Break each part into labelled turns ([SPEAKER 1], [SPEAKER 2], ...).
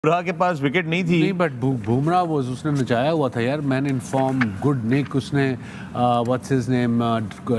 [SPEAKER 1] बुमराह के पास विकेट नहीं थी।
[SPEAKER 2] नहीं, बट बुमराह वो उसने नचाया हुआ था यार, मैन इन फॉर्म, गुड निक, उसने व्हाट्स हिज नेम,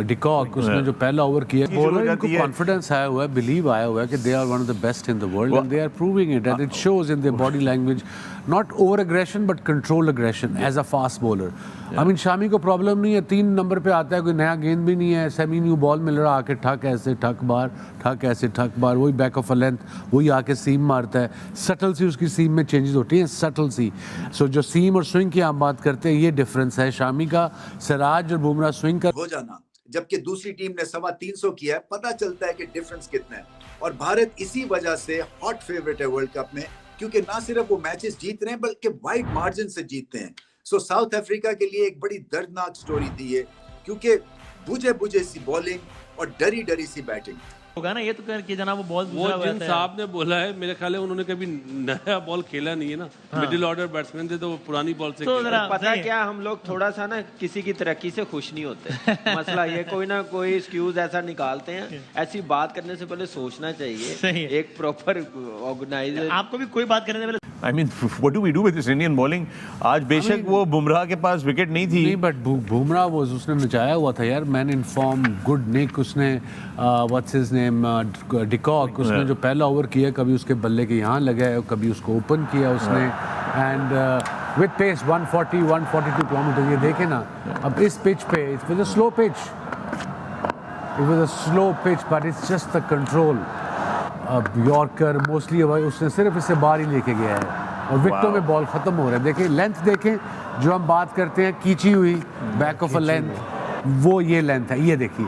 [SPEAKER 2] डिकॉक, उसने जो पहला ओवर किया, बॉलर इनको कॉन्फिडेंस आया हुआ है, बिलीव आया हुआ है कि they are one of the best in the world and they are proving it and it shows in their body language, not over aggression but control aggression as a fast bowler. I mean Shami को problem नहीं है, 3 number पे आता है, कोई नया गेंद भी नहीं है, सेमी न्यू बॉल मिल रहा, आके ठक ऐसे ठक बार, ठक ऐसे ठक बार, वही बैक ऑफ अ लेंथ, वही आके सीम मारता है, सटल सी उसकी सीम में चेंजेस होती हैं, सटल सी। सो जो सीम और स्विंग की आप बात करते हैं, ये डिफरेंस है शामी का। सिराज और बुमराह स्विंग कर
[SPEAKER 3] हो जाना, जबकि दूसरी टीम ने 325 किया है, पता चलता है कि डिफरेंस कितना है। और भारत इसी वजह से हॉट फेवरेट है वर्ल्ड कप में, क्योंकि ना सिर्फ वो मैचेस जीत रहे हैं बल्कि वाइड मार्जिन से जीतते हैं। सो साउथ अफ्रीका के लिए एक बड़ी दर्दनाक स्टोरी थी ये, क्योंकि बुझे बुझे सी बॉलिंग और डरी डरी सी बैटिंग
[SPEAKER 4] होगा ना। ये तो कि जनाब वो
[SPEAKER 5] जिन साहब ने बोला है, मेरे ख्याल है उन्होंने कभी नया बॉल खेला नहीं है ना। मिडिल ऑर्डर बैट्समैन थे तो वो पुरानी बॉल से
[SPEAKER 4] तो
[SPEAKER 6] पता क्या, हम लोग थोड़ा सा ना किसी की तरक्की से खुश नहीं होते। मसला ये कोई ना कोई एक्सक्यूज ऐसा निकालते हैं। ऐसी बात करने से पहले सोचना चाहिए, एक प्रॉपर ऑर्गेनाइजर।
[SPEAKER 4] आपको भी कोई बात करने से पहले
[SPEAKER 1] I mean, what do we do with this Indian bowling? आज बेशक वो बुमराह के पास विकेट नहीं थी।
[SPEAKER 2] नहीं, बट बुमराह वो उसने नचाया हुआ था यार, मैन इन फॉर्म, गुड निक, उसने व्हाट्स हिज नेम, डिकॉक, उसने जो पहला ओवर किया, कभी उसके बल्ले के यहाँ लगा है, कभी उसको ओपन किया उसने, एंड विद पेस 140 142 किलोमीटर। ये देखे ना, अब इस पिच पे it was a slow pitch, it was a slow pitch but it's just the control. अब यॉर्कर मोस्टली उसने सिर्फ इससे बाहर ही लेके गया है और विकेटों में बॉल खत्म हो रहा है। देखें लेंथ, देखें जो हम बात करते हैं खींची हुई बैक ऑफ अ लेंथ, वो ये लेंथ है, ये देखिए,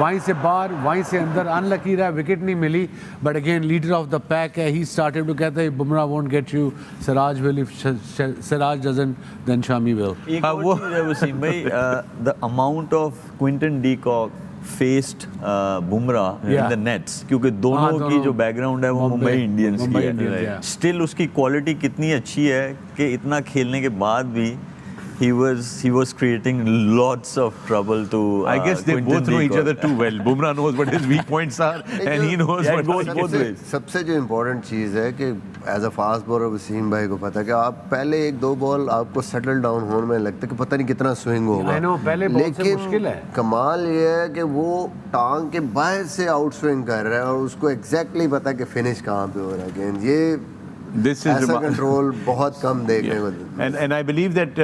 [SPEAKER 2] वहीं से बाहर वहीं से अंदर, अनलकी रहा, विकेट नहीं मिली, but again leader of the pack है, ही स्टार्टेड टू कहता है Bumrah won't get you, Siraj will, if Siraj doesn't then Shami will.
[SPEAKER 7] एक और चीज़ है वसीम भाई, the amount of Quinton de Kock faced Bumrah in the nets, क्योंकि दोनों की जो बैकग्राउंड है वो मुंबई इंडियंस की है, स्टिल उसकी क्वालिटी कितनी अच्छी है कि इतना खेलने के बाद भी he was creating lots of trouble to
[SPEAKER 1] I guess they both know each other too well. Bumrah knows what his weak points are and he knows what
[SPEAKER 8] both ways. सबसे जो इम्पोर्टेंट चीज़ है कि as a fast bowler Wasim भाई को पता है कि आप पहले 1-2 बॉल आपको सेटल डाउन होने में लगता है कि पता नहीं कितना स्विंग होगा,
[SPEAKER 2] लेकिन मुश्किल है।
[SPEAKER 8] कमाल ये है कि वो टांग के बाहर से आउट स्विंग कर रहा है और उसको एग्जैक्टली पता है कि फिनिश कहाँ पे हो रहा है गेंद। ये
[SPEAKER 1] This is
[SPEAKER 8] ऐसा कंट्रोल बहुत कम देखने को
[SPEAKER 1] and I believe that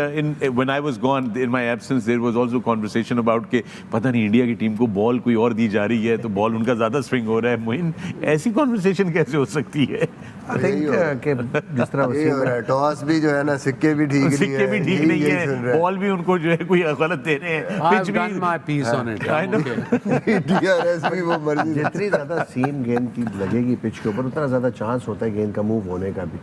[SPEAKER 1] when I was gone in my absence there was also conversation about कि पता नहीं इंडिया की टीम को बॉल कोई और दी जा रही है तो बॉल उनका ज्यादा स्विंग हो रहा है। मोइन, ऐसी कॉन्वर्सेशन कैसे हो सकती है?
[SPEAKER 8] आई थिंक कि जिस तरह टॉस भी जो है ना, सिक्के भी ठीक नहीं है,
[SPEAKER 1] बॉल भी उनको जो है कोई गलत दे रहे हैं, पिच भी
[SPEAKER 2] my piece on it.
[SPEAKER 8] DRS भी वो मर्जी।
[SPEAKER 9] जितनी ज्यादा सीम गेंद की लगेगी पिच के ऊपर, उतना ज्यादा चांस होता है गेंद का मूव होने का भी।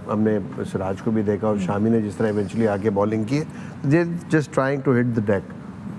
[SPEAKER 9] हमने सिराज को भी देखा और शामी ने जिस तरह इवेंचुअली आके बॉलिंग की, they just trying to hit the deck,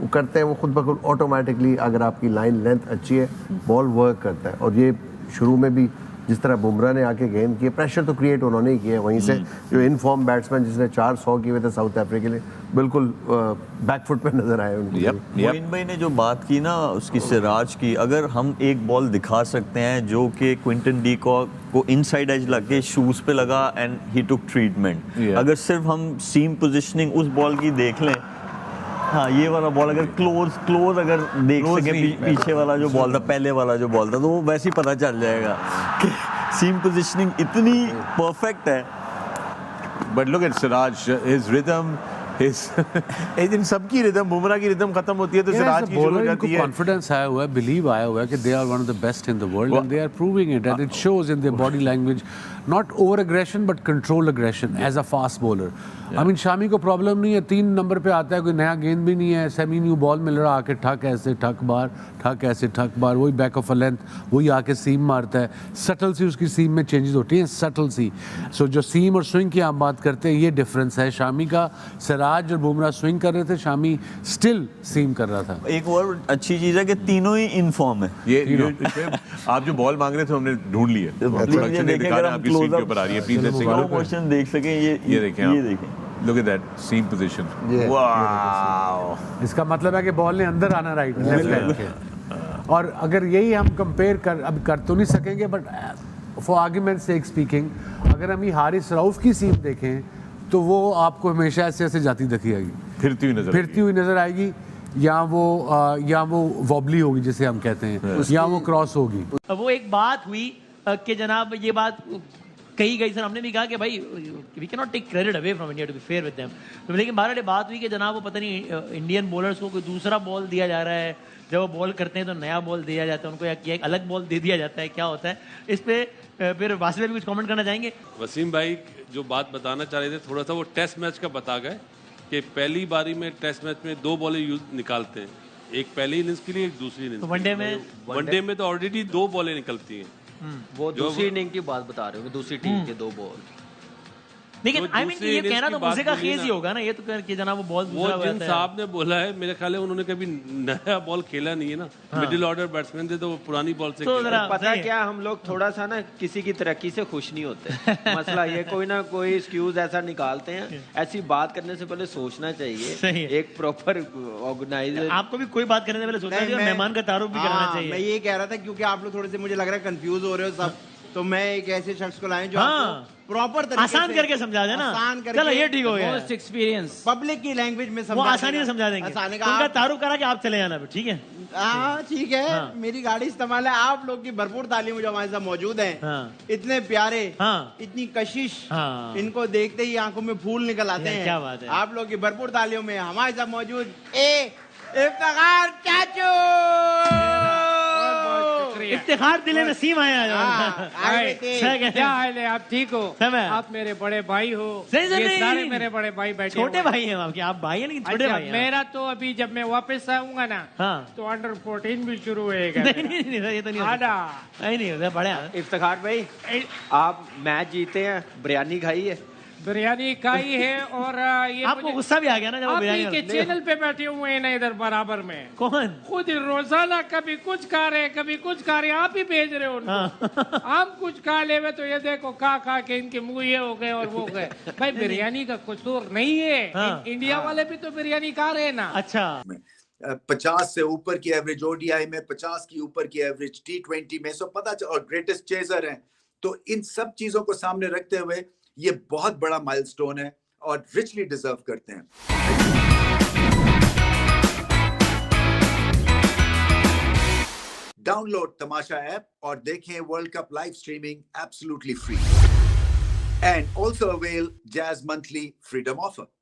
[SPEAKER 9] वो करते हैं वो खुद ब खुद ऑटोमेटिकली। अगर आपकी लाइन लेंथ अच्छी है, बॉल वर्क करता है। और ये शुरू में भी जिस तरह बुमराह ने आके गेंद किए, प्रेशर तो क्रिएट उन्होंने ही किया है वहीं से। जो इन फॉर्म बैट्समैन जिसने 400 किए हुए थे साउथ अफ्रीका के लिए, बिल्कुल बैकफुट पे नजर आए उनको।
[SPEAKER 7] मोइन भाई ने जो बात की ना उसकी, सिराज की, अगर हम एक बॉल दिखा सकते हैं जो कि क्विंटन डी कॉक को इनसाइड एज लगे, शूज पे लगा एंड ही टुक ट्रीटमेंट। अगर सिर्फ हम सीम पोजिशनिंग उस बॉल की देख लें, हाँ ये वाला बॉल अगर क्लोज अगर देख सके, पीछे वाला जो बॉल था, पहले वाला जो बॉल था, तो वो वैसे ही पता चल जाएगा कि सीम पोजीशनिंग इतनी परफेक्ट है।
[SPEAKER 1] But look at Siraj, his rhythm, इन सबकी रिदम, बुमराह की रिदम खत्म होती है तो सिराज की शुरू हो जाती है।
[SPEAKER 2] कॉन्फिडेंस आया हुआ है, बिलीव आया हुआ है कि they are one of the best in the world and they are proving it and it shows in their body language, not over aggression but control aggression as a fast bowler. I mean Shami को problem नहीं है, 3 number पे आता है, कोई नया गेंद भी नहीं है, सेमी न्यू बॉल मिल रहा, आके ठक ऐसे ठक बार, ठक ऐसे ठक बार, वही बैक ऑफ अ लेंथ, वही आके सीम मारता है, सटल सी उसकी सीम में चेंजेस होती हैं, सटल सी। सो जो सीम और स्विंग की आप बात करते हैं, ये डिफरेंस है शामी का। सिराज और बुमराह स्विंग कर रहे थे, शामी स्टिल सीम कर रहा था।
[SPEAKER 7] एक और अच्छी चीज़ है कि तीनों ही इन फॉर्म है।
[SPEAKER 1] ये आप जो बॉल मांग रहे थे हमने ढूंढ लिए, प्रोडक्शन ने दिखाया, आपकी स्क्रीन के ऊपर आ रही है, प्लीज
[SPEAKER 7] क्वेश्चन देख सकें। ये देखें,
[SPEAKER 1] look at that seam position, wow।
[SPEAKER 2] इसका मतलब है कि बॉल ने अंदर आना, राइट लेफ्ट हैंड के। और अगर यही हम कंपेयर कर, अब कर तो नहीं सकेंगे, but for argument sake speaking, अगर हम ये हारिस रऊफ की सीम देखें तो वो आपको हमेशा ऐसे ऐसे जाती दिखी आएगी, फिरती हुई नजर आएगी, या वो वॉबली होगी जिसे हम कहते हैं, या वो क्रॉस होगी।
[SPEAKER 4] वो एक बात हुई कि जनाब ये बात कही गई, सर हमने भी कहा कि भाई we can not take credit away from India to be fair with them, तो लेकिन बहरहाल बात हुई कि जनाब वो पता नहीं इंडियन बॉलर्स को कोई दूसरा बॉल दिया जा रहा है, जब वो बॉल करते हैं तो नया बॉल दिया जाता है उनको, या एक अलग बॉल दे दिया जाता है, क्या होता है इस पे? फिर वासिफ भी कुछ कमेंट करना चाहेंगे?
[SPEAKER 5] वसीम भाई जो बात बताना चाह रहे थे थोड़ा सा वो टेस्ट मैच का बता गए कि पहली बारी में टेस्ट मैच में 2 बॉलें निकालते हैं, एक पहली इनिंग्स के लिए, एक दूसरी इनिंग्स।
[SPEAKER 4] तो
[SPEAKER 5] वनडे में तो ऑलरेडी 2 बॉलें निकलती हैं।
[SPEAKER 6] वो दूसरी इनिंग की बात बता रहे हो, दूसरी टीम के 2 बॉल।
[SPEAKER 4] लेकिन आई मीन ये कहना तो मुझे का खेज ही होगा ना, ये तो कि जनाब वो बॉल
[SPEAKER 5] वो जिन साहब ने बोला है, मेरे ख्याल है उन्होंने कभी नया बॉल खेला नहीं है ना, मिडिल ऑर्डर बैट्समैन थे तो वो पुरानी बॉल से
[SPEAKER 6] पता क्या, हम लोग थोड़ा सा ना किसी की तरक्की से खुश नहीं होते। मसला ये कोई ना कोई एक्सक्यूज ऐसा निकालते हैं, ऐसी बात करने से पहले सोचना चाहिए, एक प्रॉपर ऑर्गेनाइजर।
[SPEAKER 4] आपको भी कोई बात करने से पहले सोचना चाहिए, मेहमान का तारुफ भी करना चाहिए।
[SPEAKER 10] मैं ये कह रहा था क्योंकि आप लोग थोड़े से मुझे लग रहा है कंफ्यूज हो रहे हो सब, तो मैं एक ऐसे शख्स को लाया जो आपको प्रॉपर तरीके
[SPEAKER 4] आसान
[SPEAKER 10] से
[SPEAKER 4] करके समझा देना,
[SPEAKER 10] आसान करके,
[SPEAKER 4] चलो ये ठीक हो गया,
[SPEAKER 6] मोस्ट एक्सपीरियंस
[SPEAKER 10] पब्लिक की लैंग्वेज में
[SPEAKER 4] वो आसानी से समझा देंगे, उनका तारुफ करा कि आप चले जाना, ठीक है?
[SPEAKER 10] हाँ ठीक है, मेरी गाड़ी इस्तेमाल है, आप लोग की भरपूर तालीम जो हमारे साथ मौजूद हैं, इतने प्यारे, इतनी कशिश, इनको देखते ही आंखों में फूल निकल आते हैं।
[SPEAKER 4] क्या बात है,
[SPEAKER 10] आप लोग की भरपूर तालीम में हमारे साथ मौजूद इफ्तिखार चाचू।
[SPEAKER 4] इफ्तिखार दिले नसीम आया।
[SPEAKER 11] क्या हाल है, आप ठीक हो? आप मेरे बड़े भाई हो, ये सारे मेरे बड़े भाई बैठे,
[SPEAKER 4] छोटे भाई हैं आपके, आप भाई हैं लेकिन छोटे भाई हैं।
[SPEAKER 11] मेरा तो अभी जब मैं वापस आऊंगा ना तो अंडर 14 भी शुरू होएगा।
[SPEAKER 4] नहीं ये तो नहीं होता, बड़े।
[SPEAKER 6] इफ्तिखार भाई आप मैच जीते हैं, बिरयानी खाई है?
[SPEAKER 11] बिरयानी खाई है, और ये
[SPEAKER 4] आपको गुस्सा भी आ गया ना जब बिरयानी
[SPEAKER 11] के चैनल पे बैठे हुए हैं ना इधर बराबर में।
[SPEAKER 4] कौन?
[SPEAKER 11] खुद रोजाना कभी कुछ खा रहे कभी कुछ खा रहे, आप ही भेज रहे हो उनको। हम कुछ खा ले तो ये देखो खा के इनके मुंह ये हो गए और वो गए। भाई बिरयानी का कसूर नहीं है, इंडिया वाले भी तो बिरयानी खा रहे हैं ना।
[SPEAKER 4] अच्छा
[SPEAKER 3] 50 से ऊपर की एवरेज ओडीआई में, 50 की ऊपर की एवरेज T20 में, सो पता चल, और ग्रेटेस्ट चेजर हैं, तो इन सब चीजों को सामने रखते हुए ये बहुत बड़ा माइलस्टोन है और रिचली डिजर्व करते हैं। डाउनलोड तमाशा ऐप और देखें world cup live streaming absolutely free, and also avail jazz monthly freedom offer.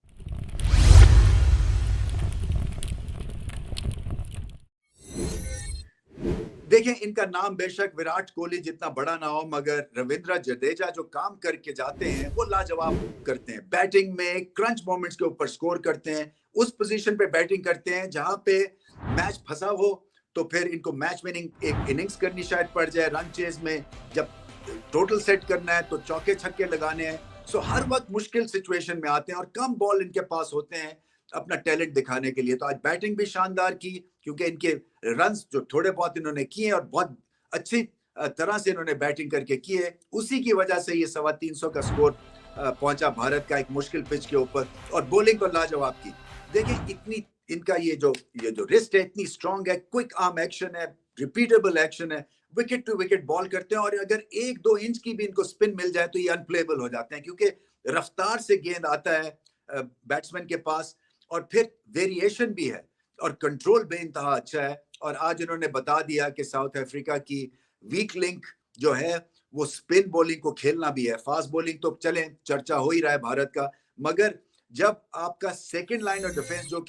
[SPEAKER 3] देखें, इनका नाम बेशक विराट कोहली जितना बड़ा ना हो, मगर रविंद्र जडेजा जो काम करके जाते हैं वो लाजवाब करते हैं। बैटिंग में क्रंच मोमेंट्स के ऊपर स्कोर करते हैं, उस पोजीशन पे बैटिंग करते हैं जहां पे मैच फंसा हो, तो फिर इनको मैच विनिंग एक इनिंग्स करनी शायद पड़ जाए रन चेज में, जब टोटल सेट करना है तो चौके छक्के लगाने हैं। सो हर वक्त मुश्किल सिचुएशन में आते हैं और कम बॉल इनके पास होते हैं अपना टैलेंट दिखाने के लिए। तो आज बैटिंग भी शानदार की, क्योंकि इनके रन्स जो थोड़े बहुत इन्होंने किए और बहुत अच्छी तरह से इन्होंने बैटिंग करके किए, उसी की वजह से ये 325 का स्कोर पहुंचा भारत का एक मुश्किल पिच के ऊपर। और बॉलिंग को लाजवाब की। देखिए इतनी इनका ये जो रिस्ट है इतनी स्ट्रांग है, क्विक आर्म एक्शन है, रिपीटेबल एक्शन है, विकेट टू विकेट बॉल करते हैं, और अगर 1-2 इंच की भी इनको स्पिन मिल जाए तो ये अनप्लेबल हो जाते हैं, क्योंकि रफ्तार से गेंद आता है बैट्समैन के पास, और फिर वेरिएशन भी है और कंट्रोल बेइंतहा अच्छा है। और आज इन्होंने बता दिया कि साउथ अफ्रीका की वीक लिंक जो है वो स्पिन बॉलिंग को खेलना भी है। फास्ट बॉलिंग तो चलें, चर्चा हो ही रहा है भारत का, मगर जब आपका सेकंड लाइन ऑफ डिफेंस जो